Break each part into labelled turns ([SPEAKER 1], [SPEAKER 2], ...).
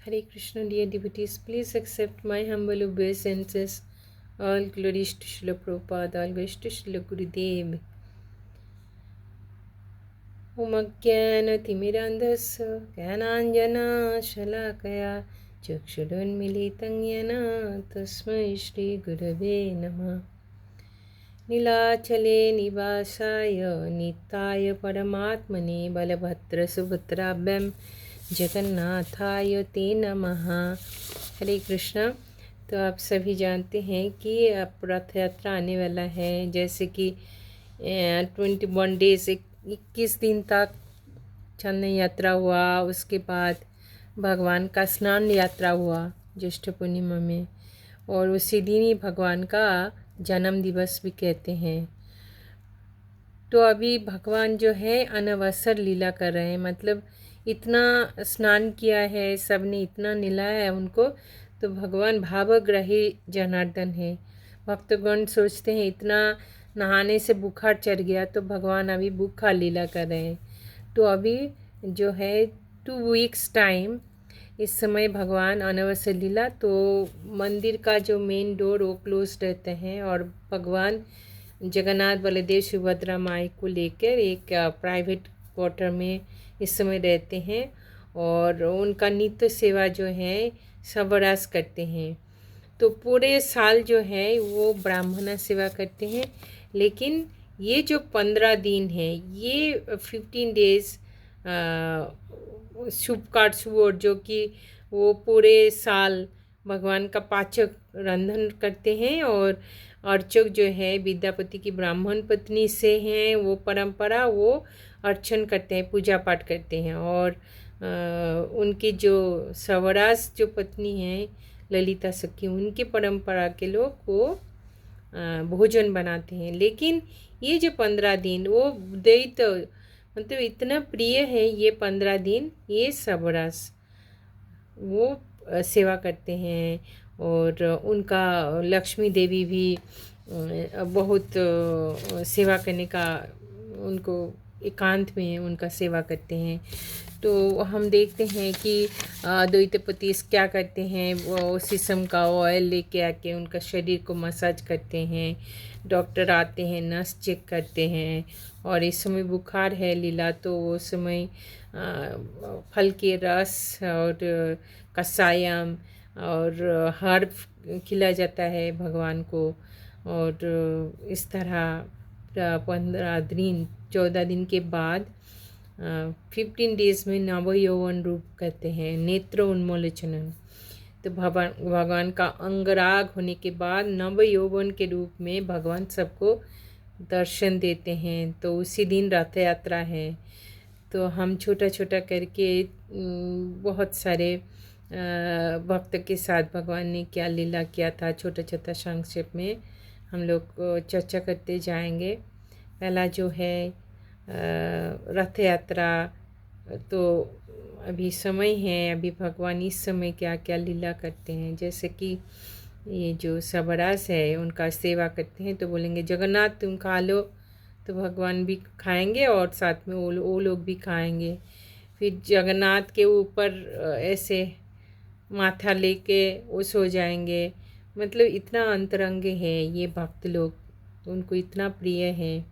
[SPEAKER 1] Hare Krishna, dear devotees, please accept my humble obeisances. All glories to Srila Prabhupada, all glories to Srila Gurudev. Om Ajnana-timirandhasya Jnananjana-shalakaya Chakshudunmilitam Yena Tasmai Shri Gurave Namah. नीलाचले निवासाय नित्याय परमात्मने बलभद्रसुभद्राभ्यां जगन्नाथाय ते नमः। हरे कृष्णा। तो आप सभी जानते हैं कि अब रथ यात्रा आने वाला है, जैसे कि 21 डेज 21 दिन तक चलने यात्रा हुआ। उसके बाद भगवान का स्नान यात्रा हुआ ज्येष्ठ पूर्णिमा में, और उसी दिन ही भगवान का जन्म दिवस भी कहते हैं। तो अभी भगवान जो है अनवसर लीला कर रहे हैं, मतलब इतना स्नान किया है, सबने इतना नहलाया है उनको, तो भगवान भावग्राही जनार्दन है। भक्तगण सोचते हैं इतना नहाने से बुखार चढ़ गया, तो भगवान अभी बुखार लीला कर रहे हैं। तो अभी जो है 2 वीक्स टाइम, इस समय भगवान अनवसर लीला, तो मंदिर का जो मेन डोर वो क्लोज रहते हैं, और भगवान जगन्नाथ बलदेव सुभद्रा माई को लेकर एक प्राइवेट क्वार्टर में इस समय रहते हैं, और उनका नित्य सेवा जो है सबरास करते हैं। तो पूरे साल जो है वो ब्राह्मण सेवा करते हैं, लेकिन ये जो 15 दिन है, ये 15 डेज शुभ काटसु, और जो कि वो पूरे साल भगवान का पाचक रंधन करते हैं, और अर्चक जो है विद्यापति की ब्राह्मण पत्नी से हैं, वो परंपरा वो अर्चन करते हैं, पूजा पाठ करते हैं। और उनकी जो सवरास जो पत्नी है ललिता सखी, उनकी परंपरा के लोग वो भोजन बनाते हैं। लेकिन ये जो 15 दिन वो द्वैत, मतलब इतना प्रिय है ये 15 दिन, ये सबरस वो सेवा करते हैं। और उनका लक्ष्मी देवी भी बहुत सेवा करने का, उनको एकांत में उनका सेवा करते हैं। तो हम देखते हैं कि द्वैतपति क्या करते हैं, वो शीशम का ऑयल लेके आके उनका शरीर को मसाज करते हैं। डॉक्टर आते हैं, नर्स चेक करते हैं। और इस समय बुखार है लीला, तो उस समय फल के रस और कसायम और हर्ब खिलाया जाता है भगवान को। और इस तरह 15 दिन 14 दिन के बाद 15 डेज में नव यौवन रूप कहते हैं, नेत्र उन्मोचनम। तो भगवान का अंगराग होने के बाद नव यौवन के रूप में भगवान सबको दर्शन देते हैं। तो उसी दिन रथ यात्रा है। तो हम छोटा छोटा करके बहुत सारे भक्त के साथ भगवान ने क्या लीला किया था, छोटा छोटा संक्षेप में हम लोग चर्चा करते जाएंगे। पहला जो है रथ यात्रा, तो अभी समय है, अभी भगवान इस समय क्या क्या लीला करते हैं। जैसे कि ये जो सबरास है उनका सेवा करते हैं, तो बोलेंगे जगन्नाथ तुम खा लो, तो भगवान भी खाएंगे और साथ में वो लोग भी खाएंगे। फिर जगन्नाथ के ऊपर ऐसे माथा लेके वो सो जाएंगे। मतलब इतना अंतरंग है ये भक्त लोग, उनको इतना प्रिय है।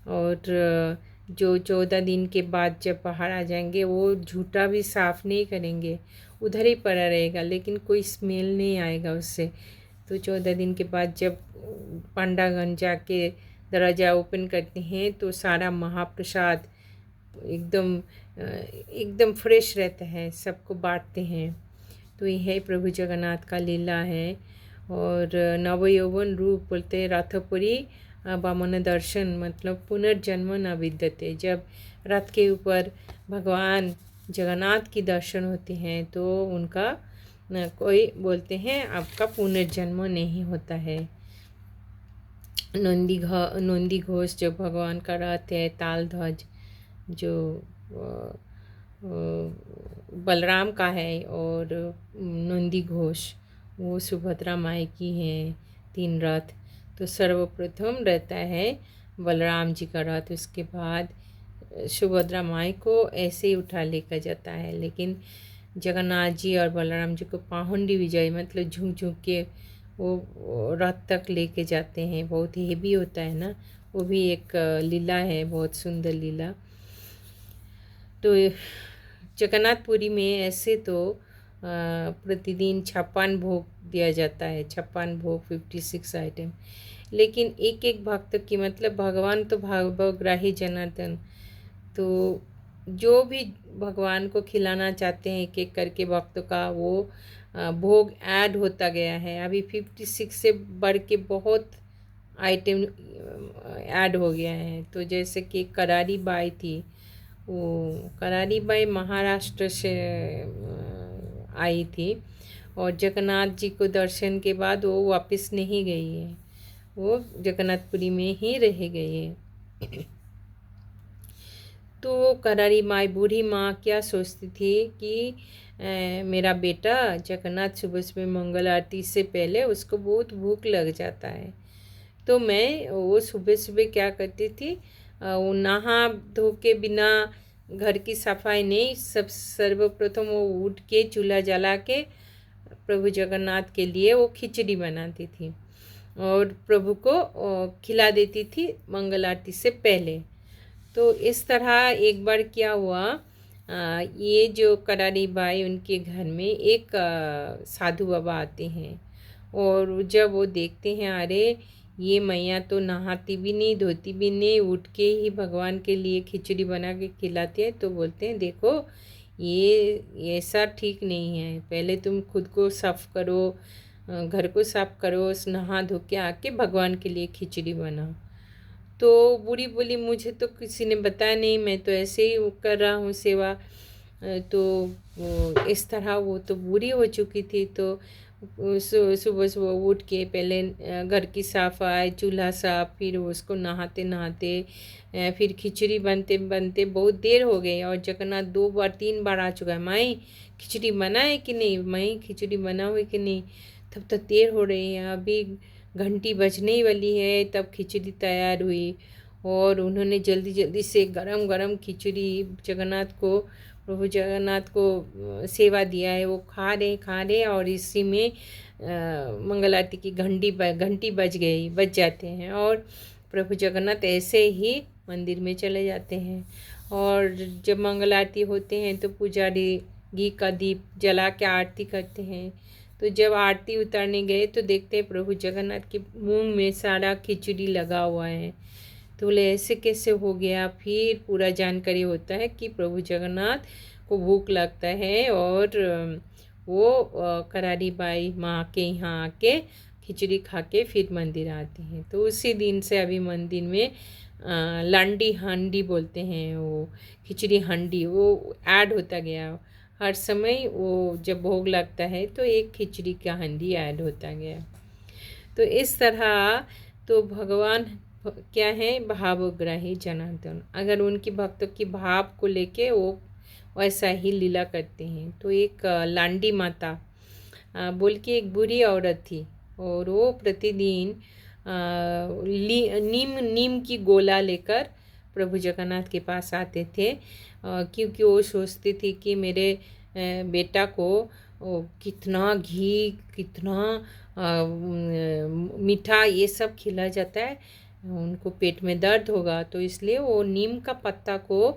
[SPEAKER 1] और जो 14 दिन के बाद जब बाहर आ जाएंगे, वो झूठा भी साफ़ नहीं करेंगे, उधर ही पड़ा रहेगा, लेकिन कोई स्मेल नहीं आएगा उससे। तो 14 दिन के बाद जब पंडागन जाके दरवाज़ा ओपन करते हैं, तो सारा महाप्रसाद एकदम फ्रेश रहता है, सबको बांटते हैं। तो यह प्रभु जगन्नाथ का लीला है। और नवयौवन रूप बोलते हैं रथपुरी वामन दर्शन, मतलब पुनर्जन्म न विद्यते। जब रथ के ऊपर भगवान जगन्नाथ की दर्शन होते हैं, तो उनका कोई बोलते हैं आपका पुनर्जन्म नहीं होता है। नंदी घोष जो भगवान का रथ है, ताल ध्वज जो बलराम का है, और नंदी घोष वो सुभद्रा माई की हैं, 3 रथ। तो सर्वप्रथम रहता है बलराम जी का रथ, उसके बाद सुभद्रा माई को ऐसे ही उठा लेकर जाता है। लेकिन जगन्नाथ जी और बलराम जी को पाहुंडी विजय मतलब झुक झुक के वो रथ तक लेके जाते हैं। बहुत हेवी होता है ना, वो भी एक लीला है, बहुत सुंदर लीला। तो जगन्नाथपुरी में ऐसे तो प्रतिदिन 56 भोग दिया जाता है, 56 भोग, 56 आइटम। लेकिन एक एक भक्त की मतलब भगवान तो भावग्राही जनार्दन, तो जो भी भगवान को खिलाना चाहते हैं एक एक करके भक्तों का वो भोग ऐड होता गया है। अभी 56 से बढ़ के बहुत आइटम ऐड हो गया है। तो जैसे कि करारी बाई थी, वो करारी बाई महाराष्ट्र से आई थी और जगन्नाथ जी को दर्शन के बाद वो वापस नहीं गई है, वो जगन्नाथपुरी में ही रह गई है। तो करारी माई बूढ़ी माँ क्या सोचती थी कि मेरा बेटा जगन्नाथ सुबह सुबह मंगल आरती से पहले उसको बहुत भूख लग जाता है, तो मैं वो सुबह सुबह क्या करती थी, वो नहा धो के बिना घर की सफाई नहीं, सब सर्वप्रथम वो उठ के चूल्हा जला के प्रभु जगन्नाथ के लिए वो खिचड़ी बनाती थी और प्रभु को खिला देती थी मंगल आरती से पहले। तो इस तरह एक बार क्या हुआ, ये जो करारी बाई उनके घर में एक साधु बाबा आते हैं और जब वो देखते हैं अरे ये मैया तो नहाती भी नहीं धोती भी नहीं, उठ के ही भगवान के लिए खिचड़ी बना के खिलाती है, तो बोलते हैं देखो ये ऐसा ठीक नहीं है, पहले तुम खुद को साफ करो, घर को साफ करो, नहा धो के आके भगवान के लिए खिचड़ी बनाओ। तो बूढ़ी बोली मुझे तो किसी ने बताया नहीं, मैं तो ऐसे ही कर रहा हूँ सेवा। तो इस तरह वो तो बूढ़ी हो चुकी थी, तो सुबह सुबह उठ के पहले घर की सफाई, चूल्हा साफ, फिर उसको नहाते नहाते फिर खिचड़ी बनते बनते बहुत देर हो गई और जगन्नाथ 2 बार 3 बार आ चुका है, माई खिचड़ी बनाए कि नहीं, माई खिचड़ी बना हुई कि नहीं, तब तक देर हो रही है, अभी घंटी बजने ही वाली है तब खिचड़ी तैयार हुई। और उन्होंने जल्दी जल्दी से गरम गरम खिचड़ी जगन्नाथ को, प्रभु जगन्नाथ को सेवा दिया है, वो खा रहे और इसी में मंगल आरती की घंटी बज जाते हैं और प्रभु जगन्नाथ ऐसे ही मंदिर में चले जाते हैं। और जब मंगल आरती होते हैं तो पुजारी घी का दीप जला के आरती करते हैं। तो जब आरती उतारने गए तो देखते हैं प्रभु जगन्नाथ के मुंह में सारा खिचड़ी लगा हुआ है। तो बोले ऐसे कैसे हो गया, फिर पूरा जानकारी होता है कि प्रभु जगन्नाथ को भूख लगता है और वो करारी बाई माँ के यहाँ आके खिचड़ी खा के फिर मंदिर आते हैं। तो उसी दिन से अभी मंदिर में लांडी हांडी बोलते हैं, वो खिचड़ी हांडी वो ऐड होता गया। हर समय वो जब भोग लगता है तो एक खिचड़ी का हांडी ऐड होता गया। तो इस तरह तो भगवान क्या है, भावग्राही जनार्दन, अगर उनकी भक्तों की भाव को लेके वो वैसा ही लीला करते हैं। तो एक लांडी माता बोल के एक बुरी औरत थी और वो प्रतिदिन नीम की गोला लेकर प्रभु जगन्नाथ के पास आते थे, क्योंकि वो सोचती थी कि मेरे बेटा को कितना घी, कितना मीठा ये सब खिला जाता है, उनको पेट में दर्द होगा, तो इसलिए वो नीम का पत्ता को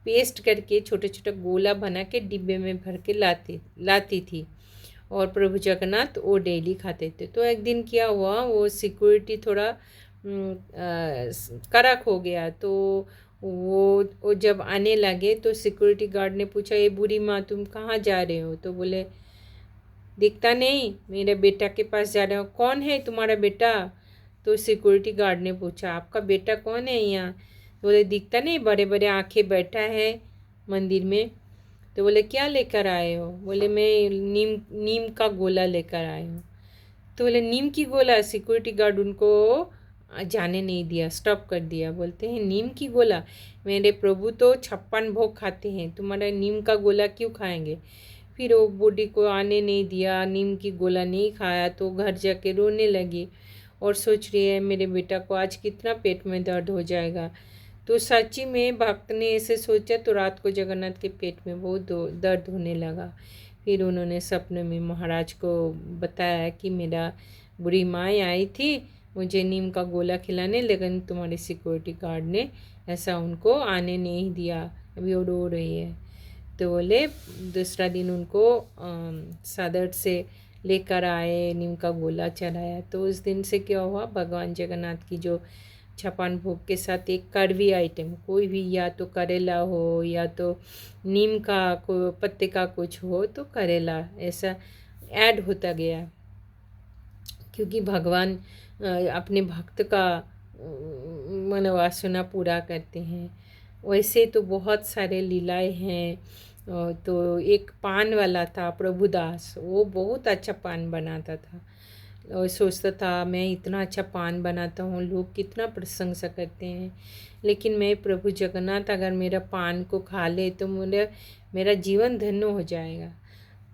[SPEAKER 1] पेस्ट करके छोटे छोटे गोला बना के डिब्बे में भर के लाती थी और प्रभु जगन्नाथ वो डेली खाते थे। तो एक दिन क्या हुआ, वो सिक्योरिटी थोड़ा कड़क हो गया, तो वो जब आने लगे तो सिक्योरिटी गार्ड ने पूछा ये बूढ़ी माँ तुम कहाँ जा रहे हो, तो बोले दिखता नहीं, मेरे बेटा के पास जा रहे हो। कौन है तुम्हारा बेटा, तो सिक्योरिटी गार्ड ने पूछा आपका बेटा कौन है यहाँ, तो बोले दिखता नहीं, बड़े बड़े आँखें बैठा है मंदिर में। तो बोले क्या लेकर आए हो, बोले मैं नीम का गोला लेकर आए हूँ। तो बोले नीम की गोला, सिक्योरिटी गार्ड उनको जाने नहीं दिया, स्टॉप कर दिया। बोलते हैं नीम की गोला, मेरे प्रभु तो 56 भोग खाते हैं, तुम्हारा नीम का गोला क्यों खाएंगे। फिर वो बूढ़ी को आने नहीं दिया, नीम की गोला नहीं खाया, तो घर जाके रोने लगी और सोच रही है मेरे बेटा को आज कितना पेट में दर्द हो जाएगा। तो सच्ची में भक्त ने ऐसे सोचा, तो रात को जगन्नाथ के पेट में बहुत दर्द होने लगा। फिर उन्होंने सपने में महाराज को बताया कि मेरा बुरी माँ आई थी मुझे नीम का गोला खिलाने, लेकिन तुम्हारे सिक्योरिटी गार्ड ने ऐसा उनको आने नहीं दिया, अभी वो रो रही है। तो बोले दूसरा दिन उनको सादर से लेकर आए, नीम का गोला चढ़ाया। तो उस दिन से क्या हुआ, भगवान जगन्नाथ की जो छप्पन भोग के साथ एक कड़वी आइटम कोई भी, या तो करेला हो या तो नीम का को पत्ते का कुछ हो, तो करेला ऐसा ऐड होता गया, क्योंकि भगवान अपने भक्त का मनोवासना पूरा करते हैं। वैसे तो बहुत सारे लीलाएं हैं। तो एक पान वाला था प्रभुदास, वो बहुत अच्छा पान बनाता था और सोचता था मैं इतना अच्छा पान बनाता हूँ, लोग कितना प्रशंसा करते हैं, लेकिन मैं प्रभु जगन्नाथ अगर मेरा पान को खा ले तो मेरा जीवन धन्य हो जाएगा।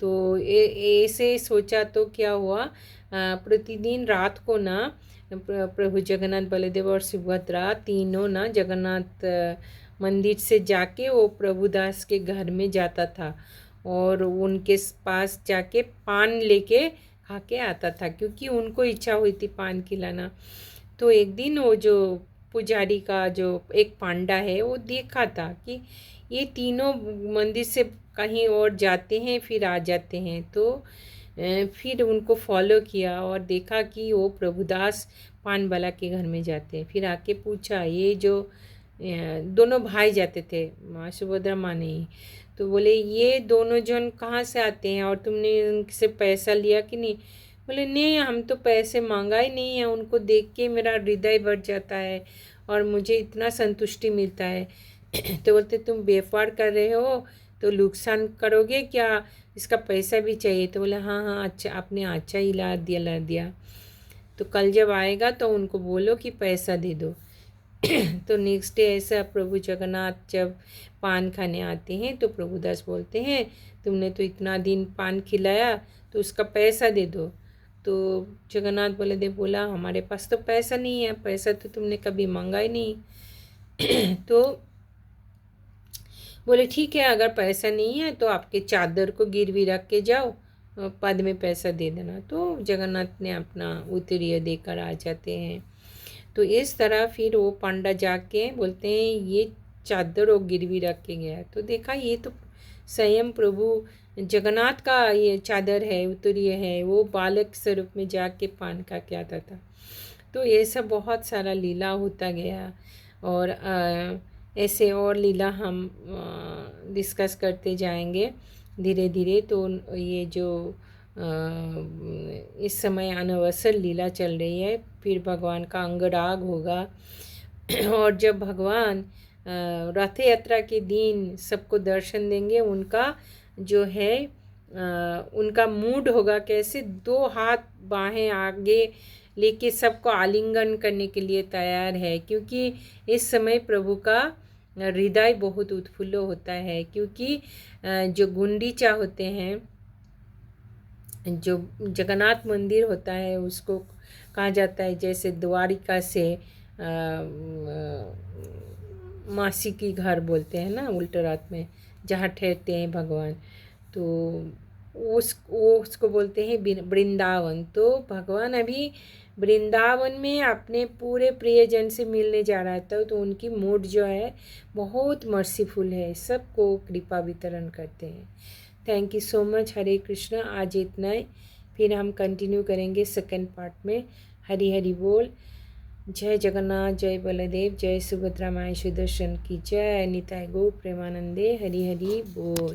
[SPEAKER 1] तो ऐसे सोचा तो क्या हुआ, प्रतिदिन रात को ना प्रभु जगन्नाथ, बलदेव और सुभद्रा तीनों ना जगन्नाथ मंदिर से जाके वो प्रभुदास के घर में जाता था और उनके पास जाके पान लेके खा के आता था, क्योंकि उनको इच्छा हुई थी पान खिलाना। तो एक दिन वो जो पुजारी का जो एक पांडा है वो देखा था कि ये तीनों मंदिर से कहीं और जाते हैं फिर आ जाते हैं। तो फिर उनको फॉलो किया और देखा कि वो प्रभुदास पानबाला के घर में जाते हैं। फिर आके पूछा, ये जो दोनों भाई जाते थे, माँ सुभद्रा माँ नहीं, तो बोले ये दोनों जन कहाँ से आते हैं और तुमने उनसे पैसा लिया कि नहीं? बोले नहीं, हम तो पैसे मांगा ही नहीं है, उनको देख के मेरा हृदय भर जाता है और मुझे इतना संतुष्टि मिलता है। तो बोलते तुम व्यापार कर रहे हो तो नुकसान करोगे क्या, इसका पैसा भी चाहिए। तो बोले हाँ हाँ अच्छा, आपने अच्छा ही ला दिया। तो कल जब आएगा तो उनको बोलो कि पैसा दे दो। तो नेक्स्ट डे ऐसा प्रभु जगन्नाथ जब पान खाने आते हैं तो प्रभुदास बोलते हैं तुमने तो इतना दिन पान खिलाया तो उसका पैसा दे दो। तो जगन्नाथ बलदेव बोला हमारे पास तो पैसा नहीं है, पैसा तो तुमने कभी मांगा ही नहीं। तो बोले ठीक है, अगर पैसा नहीं है तो आपके चादर को गिरवी रख के जाओ, पद में पैसा दे देना। तो जगन्नाथ ने अपना उत्तरीय देकर आ जाते हैं। तो इस तरह फिर वो पांडा जाके बोलते हैं ये चादर वो गिरवी रख के गया, तो देखा ये तो स्वयं प्रभु जगन्नाथ का ये चादर है, उत्तरीय है, वो बालक स्वरूप में जाके पान का क्या आता था। तो ये सब बहुत सारा लीला होता गया और ऐसे और लीला हम डिस्कस करते जाएंगे धीरे धीरे। तो ये जो इस समय अनवसर लीला चल रही है, फिर भगवान का अंगराग होगा और जब भगवान रथ यात्रा के दिन सबको दर्शन देंगे, उनका जो है उनका मूड होगा कैसे, दो हाथ बाहें आगे लेके सबको आलिंगन करने के लिए तैयार है, क्योंकि इस समय प्रभु का हृदय बहुत उत्फुल्ल होता है। क्योंकि जो गुंडीचा होते हैं, जो जगन्नाथ मंदिर होता है उसको कहा जाता है जैसे द्वारिका से मासी की घर बोलते हैं ना उल्टे रात में, जहाँ ठहरते हैं भगवान, तो उसको बोलते हैं वृंदावन। तो भगवान अभी वृंदावन में अपने पूरे प्रियजन से मिलने जा रहा था, तो उनकी मूड जो है बहुत मर्सीफुल है, सबको कृपा वितरण करते हैं। Thank you so much. Hare Krishna. आज इतना ही, फिर हम कंटिन्यू करेंगे सेकंड पार्ट में। हरि हरि बोल। जय जगन्नाथ, जय बलदेव, जय सुभद्रा माई सुदर्शन की जय। निताय गो प्रेमानंदे। हरि हरि बोल।